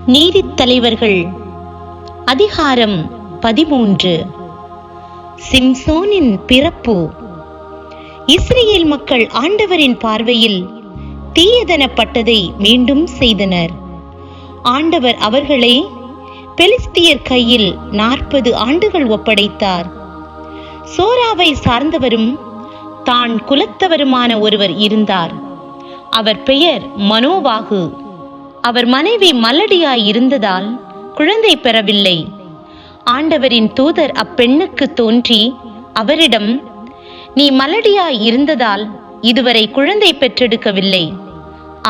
நீதித்தலைவர்கள் அதிகாரம் 13. சிம்சோனின் பிறப்பு. இஸ்ரேல் மக்கள் ஆண்டவரின் பார்வையில் தீயதனப்பட்டதை மீண்டும் செய்தனர். ஆண்டவர் அவர்களை பெலிஸ்தியர் கையில் 40 ஆண்டுகள் ஒப்படைத்தார். சோராவை சார்ந்தவரும் தான் குலத்தவருமான ஒருவர் இருந்தார். அவர் பெயர் மனோவாகு. அவர் மனைவி மலடியாய் இருந்ததால் குழந்தை பெறவில்லை. ஆண்டவரின் தூதர் அப்பெண்ணுக்கு தோன்றி அவரிடம், நீ மலடியாய் இருந்ததால் இதுவரை குழந்தை பெற்றெடுக்கவில்லை.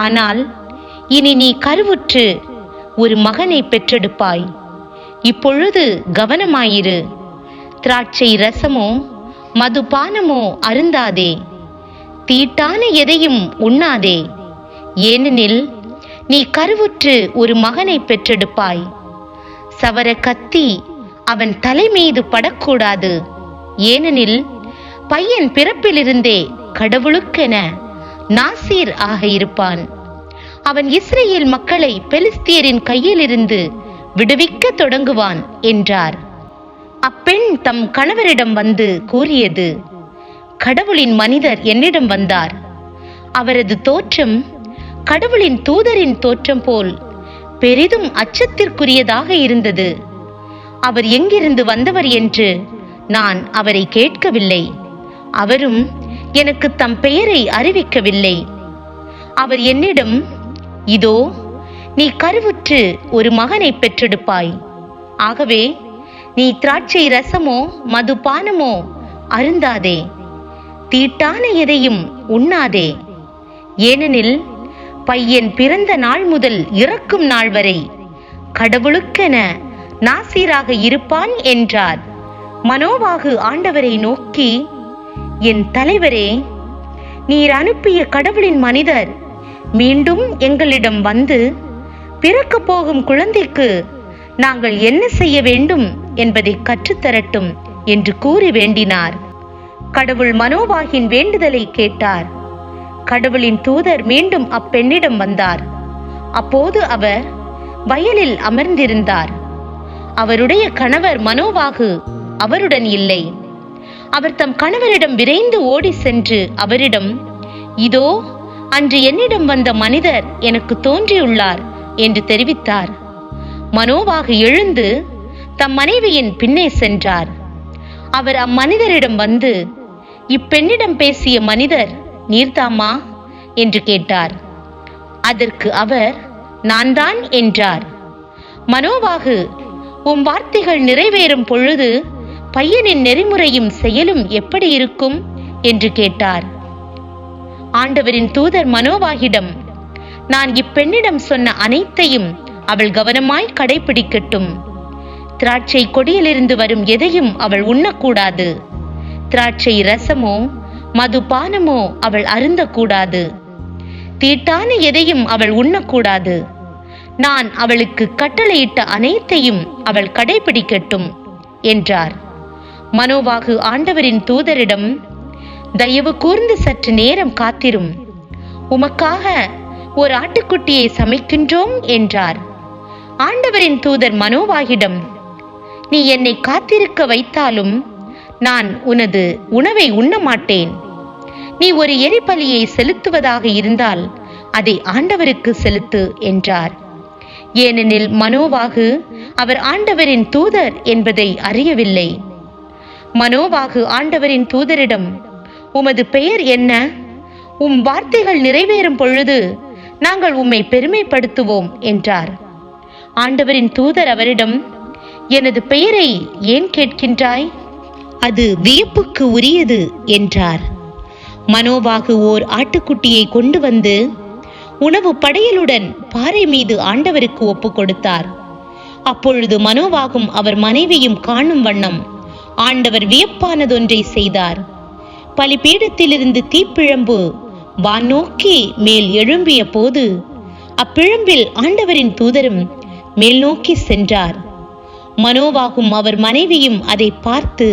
ஆனால் இனி நீ கருவுற்று ஒரு மகனை பெற்றெடுப்பாய். இப்பொழுது கவனமாயிரு. திராட்சை ரசமோ மதுபானமோ அருந்தாதே. தீட்டான எதையும் உண்ணாதே. ஏனெனில் நீ கருவுற்று ஒரு மகனை பெற்றெடுப்பாய். சவர கத்தி அவன் தலை மீது படக்கூடாது. ஏனெனில் பையன் பிறப்பிலிருந்தே கடவுளுக்கென நாசீர் ஆக இருப்பான். அவன் இஸ்ரேல் மக்களை பெலிஸ்தியரின் கையிலிருந்து விடுவிக்க தொடங்குவான் என்றார். அப்பெண் தம் கணவரிடம் வந்து கூறியது, கடவுளின் மனிதர் என்னிடம் வந்தார். அவரது தோற்றம் கடவுளின் தூதரின் தோற்றம் போல் பெரிதும் அச்சத்திற்குரியதாக இருந்தது. அவர் எங்கிருந்து வந்தவர் என்று நான் அவரை கேட்கவில்லை. அவரும் எனக்கு தம் பெயரை அறிவிக்கவில்லை. அவர் என்னிடம், இதோ நீ கருவுற்று ஒரு மகனை பெற்றெடுப்பாய். ஆகவே நீ திராட்சை ரசமோ மதுபானமோ அருந்தாதே. தீட்டான எதையும் உண்ணாதே. ஏனெனில் பையன் பிறந்த நாள் முதல் இறக்கும் நாள் வரை கடவுளுக்கென நாசீராக இருப்பான் என்றார். மனோவாகு ஆண்டவரை நோக்கி, என் தலைவரே, நீர் அனுப்பிய கடவுளின் மனிதர் மீண்டும் எங்களிடம் வந்து பிறக்க போகும் குழந்தைக்கு நாங்கள் என்ன செய்ய வேண்டும் என்பதை கற்றுத்தரட்டும் என்று கூறி வேண்டினார். கடவுள் மனோவாகின் வேண்டுதலை கேட்டார். கடவுளின் தூதர் மீண்டும் அப்பெண்ணிடம் வந்தார். அப்போது அவர் வயலில் அமர்ந்திருந்தார். அவருடைய கணவர் மனோவாகு அவருடன் இல்லை. அவர் தம் கணவரிடம் விரைந்து ஓடி சென்று அவரிடம், இதோ அன்று என்னிடம் வந்த மனிதர் எனக்கு தோன்றியுள்ளார் என்று தெரிவித்தார். மனோவாகு எழுந்து தம் மனைவியின் பின்னே சென்றார். அவர் அம்மனிதரிடம் வந்து, இப்பெண்ணிடம் பேசிய மனிதர் நீர்தாமா என்று கேட்டார். அதற்கு அவர், நான் தான் என்றார். மனோவாகு, உம் வார்த்தைகள் நிறைவேறும் பொழுது பையனின் நெறிமுறையும் செயலும் எப்படி இருக்கும் என்று கேட்டார். ஆண்டவரின் தூதர் மனோவாகிடம், நான் இப்பெண்ணிடம் சொன்ன அனைத்தையும் அவள் கவனமாய் கடைபிடிக்கட்டும். திராட்சை கொடியிலிருந்து வரும் எதையும் அவள் உண்ணக்கூடாது. திராட்சை ரசமோ மதுபானமோ அவள் அருந்தக்கூடாது. தீட்டான எதையும் அவள் உண்ணக்கூடாது. நான் அவளுக்கு கட்டளையிட்ட அனைத்தையும் அவள் கடைபிடிக்கட்டும் என்றார். மனோவாகு ஆண்டவரின் தூதரிடம், தயவு கூர்ந்து சற்று நேரம் காத்திரும். உமக்காக ஒரு ஆட்டுக்குட்டியை சமைக்கின்றோம் என்றார். ஆண்டவரின் தூதர் மனோவாகிடம், நீ என்னை காத்திருக்க வைத்தாலும் நான் உனது உணவை உண்ண மாட்டேன். நீ ஒரு எரிபலியை செலுத்துவதாக இருந்தால் அதை ஆண்டவருக்கு செலுத்து என்றார். ஏனெனில் மனோவாகு அவர் ஆண்டவரின் தூதர் என்பதை அறியவில்லை. மனோவாகு ஆண்டவரின் தூதரிடம், உமது பெயர் என்ன? உம் வார்த்தைகள் நிறைவேறும் பொழுது நாங்கள் உம்மை பெருமைப்படுத்துவோம் என்றார். ஆண்டவரின் தூதர் அவரிடம், எனது பெயரை ஏன் கேட்கின்றாய்? அது வியப்புக்கு உரியது என்றார். மனோவாகு ஓர் ஆட்டுக்குட்டியை கொண்டு வந்து உணவு படையலுடன் பாறை மீது ஆண்டவருக்கு ஒப்பு கொடுத்தார். அப்பொழுது மனோவாகும் அவர் மனைவியும் காணும் வண்ணம் ஆண்டவர் வியப்பானதொன்றை செய்தார். பலிபீடத்திலிருந்து தீப்பிழம்பு வானோக்கி மேல் எழும்பிய போது அப்பிழம்பில் ஆண்டவரின் தூதரும் மேல் நோக்கி சென்றார். மனோவாகும் அவர் மனைவியும் அதை பார்த்து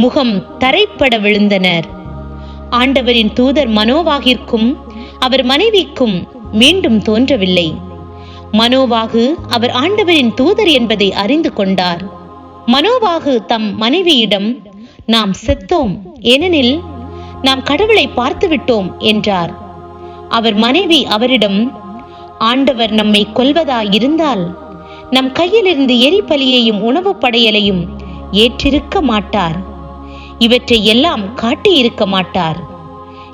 முகம் தரைப்பட விழுந்தனர். ஆண்டவரின் தூதர் மனோவாகிற்கும் அவர் மனைவிக்கும் மீண்டும் தோன்றவில்லை. மனோவாகு அவர் ஆண்டவரின் தூதர் என்பதை அறிந்து கொண்டார். மனோவாகு தம் மனைவியிடம், நாம் செத்தோம், ஏனெனில் நாம் கடவுளை பார்த்து விட்டோம் என்றார். அவர் மனைவி அவரிடம், ஆண்டவர் நம்மை கொல்வதாயிருந்தால் நம் கையிலிருந்து எரிபலியையும் உணவு படையலையும் ஏற்றிருக்க மாட்டார், இவற்றை எல்லாம் காட்டியிருக்க மாட்டார்,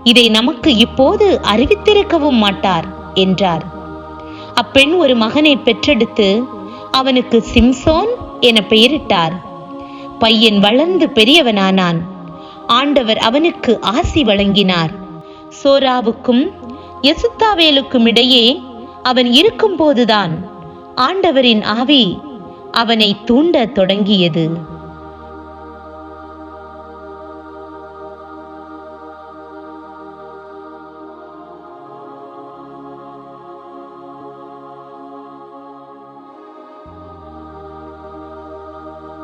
இதை நமக்கு இப்போது அறிவித்திருக்கவும் மாட்டார் என்றார். அப்பெண் ஒரு மகனை பெற்றெடுத்து அவனுக்கு சிம்சோன் என பெயரிட்டார். பையன் வளர்ந்து பெரியவனானான். ஆண்டவர் அவனுக்கு ஆசி வழங்கினார். சோராவுக்கும் எசுத்தாவேலுக்கும் இடையே அவன் இருக்கும் போதுதான் ஆண்டவரின் ஆவி அவனை தூண்ட தொடங்கியது.